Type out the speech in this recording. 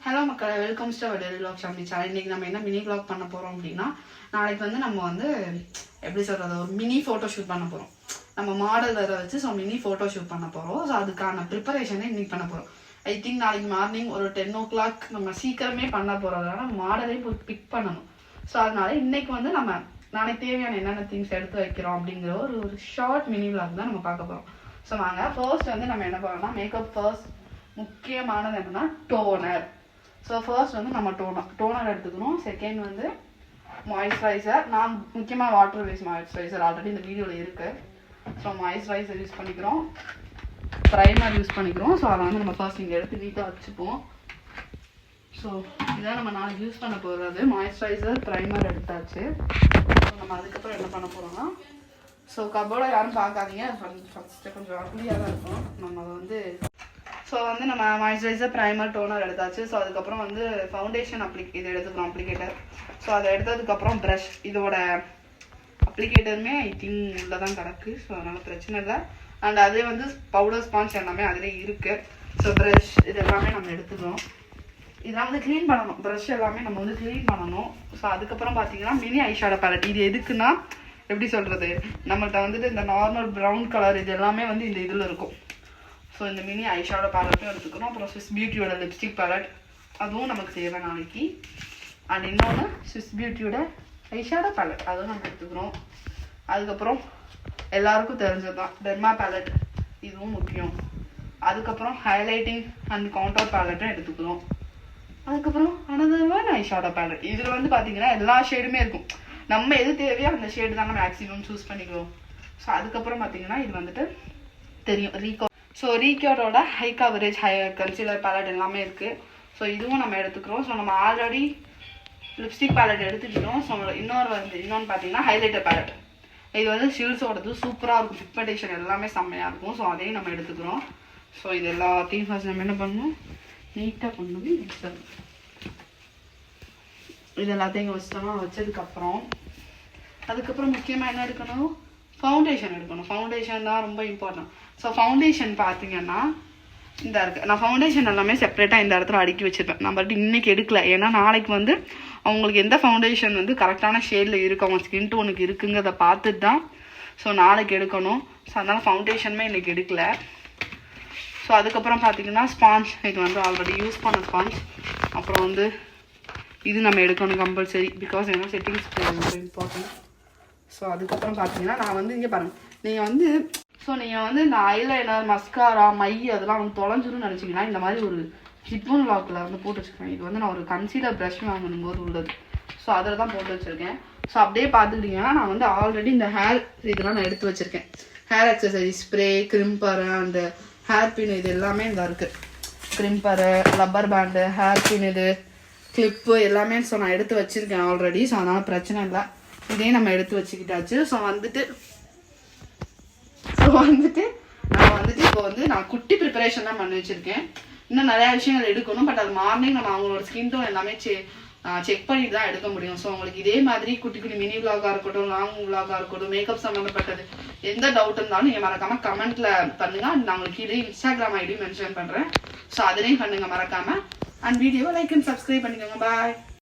Hello மக்களே, welcome to our daily vlog Shami channel. இன்னைக்கு நம்ம என்ன மினி vlog பண்ண போறோம் அப்படின்னா, நாளைக்கு வந்து நம்ம வந்து எப்படி சொல்றது, ஒரு மினி ஃபோட்டோ ஷூட் பண்ண போறோம். நம்ம மாடல் வேற வச்சு மினி ஃபோட்டோ ஷூட் பண்ண போறோம். ஸோ அதுக்கான ப்ரிப்பரேஷனை இன்னைக்கு பண்ண போறோம். ஐ திங்க் நாளைக்கு மார்னிங் ஒரு 10 o'clock நம்ம சீக்கிரமே பண்ண போறதுனால மாடலே போய் பிக் பண்ணணும். ஸோ அதனால இன்னைக்கு வந்து நம்ம நாளைக்கு தேவையான என்னென்ன திங்ஸ் எடுத்து வைக்கிறோம் அப்படிங்கிற ஒரு ஷார்ட் மினி vlog தான் நம்ம பார்க்க போறோம். ஸோ வாங்க, ஃபர்ஸ்ட் வந்து நம்ம என்ன பண்ணோம்னா, மேக்கப் ஃபர்ஸ்ட் முக்கியமானது என்னன்னா டோனர். ஸோ ஃபர்ஸ்ட் வந்து நம்ம டோனர் எடுத்துக்கணும். செகண்ட் வந்து மாய்ஸ்சரைசர். நான் முக்கியமாக வாட்டர் பேஸ் மாய்ஸ்சரைசர் ஆல்ரெடி இந்த வீடியோவில் இருக்குது. ஸோ மாய்ஸ்சரைசர் யூஸ் பண்ணிக்கிறோம், ப்ரைமர் யூஸ் பண்ணிக்கிறோம். ஸோ அதை வந்து நம்ம ஃபர்ஸ்ட் இங்கே எடுத்து நீட்டாக வச்சுப்போம். ஸோ இதான் நம்ம நாளைக்கு யூஸ் பண்ண போகிறது. மாய்ஸ்சரைசர், ப்ரைமர் எடுத்தாச்சு. ஸோ நம்ம அதுக்கப்புறம் என்ன பண்ண போகிறோம்னா, ஸோ கபோர்டை யாரும் பார்க்காதீங்க, ஃபஸ்ட்டு கொஞ்சம் அக்லியாக தான் இருக்கும். நம்ம அதை வந்து ஸோ வந்து நம்ம மாய்ஸ்சரைசர், ப்ரைமர், டோனர் எடுத்தாச்சு. ஸோ அதுக்கப்புறம் வந்து ஃபவுண்டேஷன் இது எடுத்துக்கிறோம், அப்ளிகேட்டர். ஸோ அதை எடுத்ததுக்கப்புறம் ப்ரஷ். இதோட அப்ளிகேட்டருமே ஐ திங்க் உள்ளே தான் கிடக்கு. ஸோ அதனால் பிரச்சனை இல்லை. அண்ட் அதே வந்து பவுடர் ஸ்பான்ஸ் எல்லாமே அதிலே இருக்குது. ஸோ ப்ரஷ் இது எல்லாமே நம்ம எடுத்துக்கிறோம். இதெல்லாம் வந்து க்ளீன் பண்ணணும். ப்ரஷ் எல்லாமே நம்ம வந்து க்ளீன் பண்ணணும். ஸோ அதுக்கப்புறம் பார்த்தீங்கன்னா மினி ஐஷேடோ பேலட். இது எதுக்குன்னா, எப்படி சொல்கிறது, நம்மள்கிட்ட வந்துட்டு இந்த நார்மல் ப்ரௌன் கலர் இது எல்லாமே வந்து இந்த இதில் இருக்கும். ஸோ இந்த மினி ஐஷேடோ பேலட்டும் எடுத்துக்கணும். அப்புறம் ஸ்விஸ் பியூட்டியோட லிப்ஸ்டிக் பேலட், அதுவும் நமக்கு தேவை நாளைக்கு. அண்ட் இன்னொன்று ஸ்விஸ் பியூட்டியோட ஐஷேடோ பேலட், அதுவும் நம்ம எடுத்துக்கிறோம். அதுக்கப்புறம் எல்லாருக்கும் தெரிஞ்சது தான் டெர்மா பேலட், இதுவும் முக்கியம். அதுக்கப்புறம் ஹைலைட்டிங் அண்ட் கவுண்டர் பேலட்டும் எடுத்துக்கிறோம். அதுக்கப்புறம் அனதர் ஐஷேடோ பேலட். இதில் வந்து பார்த்தீங்கன்னா எல்லா ஷேடுமே இருக்கும். நம்ம எது தேவையோ அந்த ஷேடு தான் நம்ம மேக்ஸிமம் சூஸ் பண்ணிக்கிறோம். ஸோ அதுக்கப்புறம் பார்த்தீங்கன்னா இது வந்துட்டு தெரியும், ரீகோ. ஸோ ரீகோரோட ஹை கவரேஜ் கன்சீலர் பேலட் எல்லாமே இருக்குது. ஸோ இதுவும் நம்ம எடுத்துக்கிறோம். ஸோ நம்ம ஆல்ரெடி லிப்ஸ்டிக் பேலட் எடுத்துக்கிட்டோம். ஸோ இன்னொன்று பார்த்தீங்கன்னா ஹைலைட்டர் பேலட். இது வந்து ஷில்ஸோடது சூப்பராக இருக்கும், பிக்மெண்டேஷன் எல்லாமே செம்மையாக இருக்கும். ஸோ அதையும் நம்ம எடுத்துக்கிறோம். ஸோ இது எல்லாத்தையும் ஃபர்ஸ்ட் நம்ம என்ன பண்ணணும், நீட்டாக கொண்டு வச்சிடணும். இது எல்லாத்தையும் இங்கே வச்சிட்டோமா, வச்சதுக்கப்புறம் அதுக்கப்புறம் முக்கியமாக என்ன எடுக்கணும், ஃபவுண்டேஷன் எடுக்கணும். ஃபவுண்டேஷன் தான் ரொம்ப இம்பார்ட்டன்ட். ஸோ ஃபவுண்டேஷன் பார்த்தீங்கன்னா இந்த இருக்குது. நான் ஃபவுண்டேஷன் எல்லாமே செப்பரேட்டாக இந்த இடத்துல அடுக்கி வச்சுருப்பேன். நான் பட் இன்றைக்கி எடுக்கல, ஏன்னா நாளைக்கு வந்து அவங்களுக்கு எந்த ஃபவுண்டேஷன் வந்து கரெக்டான ஷேடில் இருக்குது, அவங்க ஸ்கின் டோனுக்கு இருக்குங்கிறத பார்த்துட்டு தான் ஸோ நாளைக்கு எடுக்கணும். ஸோ அதனால் ஃபவுண்டேஷனுமே இன்றைக்கி எடுக்கலை. ஸோ அதுக்கப்புறம் பார்த்தீங்கன்னா ஸ்பாஞ்ச். இது வந்து ஆல்ரெடி யூஸ் பண்ண ஸ்பாஞ்ச். அப்புறம் வந்து இது நம்ம எடுக்கணும் கம்பல்சரி, பிகாஸ் ஏன்னா செட்டிங்ஸ் ரொம்ப இம்பார்ட்டன்ட். ஸோ அதுக்கப்புறம் பார்த்தீங்கன்னா நான் வந்து இங்கே பாருங்கள், நீங்கள் வந்து இந்த ஐலைனர், மஸ்காரா, மை அதெல்லாம் வந்து தொலைஞ்சிரும்னு நினச்சிங்கன்னா இந்த மாதிரி ஒரு ஜிப்பன் லாக்கில் வந்து போட்டு வச்சுருக்கேன். இது வந்து நான் ஒரு கன்சீலர் ப்ரஷ் வாங்கணும் போது உள்ளது. ஸோ அதில் தான் போட்டு வச்சுருக்கேன். ஸோ அப்படியே பார்த்துக்கிட்டிங்கன்னா நான் வந்து ஆல்ரெடி இந்த ஹேர் இதெல்லாம் நான் எடுத்து வச்சுருக்கேன். ஹேர் அக்சசரிஸ், ஸ்ப்ரே, கிரிம்பரு, அந்த ஹேர் பின் இது எல்லாமே இங்கே இருக்குது. கிரிம்பரு, ரப்பர் பேண்டு, ஹேர் பின், இது கிளிப்பு எல்லாமே ஸோ நான் எடுத்து வச்சுருக்கேன் ஆல்ரெடி. ஸோ அதனால் பிரச்சனை இல்லை, இதையும் நம்ம எடுத்து வச்சுக்கிட்டாச்சு. ஸோ வந்துட்டு இப்போ வந்து நான் குட்டி ப்ரிப்பரேஷன் தான் பண்ணி வச்சுருக்கேன். இன்னும் நிறையா விஷயங்கள் எடுக்கணும். பட் அது மார்னிங் நம்ம அவங்களோட ஸ்கின் டோன் எல்லாமே செக் பண்ணிட்டு தான் எடுக்க முடியும். ஸோ உங்களுக்கு இதே மாதிரி குட்டி குட்டி மினி விலாகாக இருக்கட்டும், லாங் விலாகாக இருக்கட்டும், மேக்கப் சம்மந்தப்பட்டது எந்த டவுட் இருந்தாலும் நீங்கள் மறக்காமல் கமெண்ட்டில் பண்ணுங்கள். நான் உங்களுக்கு கீழே இன்ஸ்டாகிராம் ஐடி மென்ஷன் பண்ணுறேன். ஸோ அதிலையும் பண்ணுங்கள் மறக்காமல். அண்ட் வீடியோவை லைக் அண்ட் சப்ஸ்கிரைப் பண்ணிக்கோங்க. பாய்.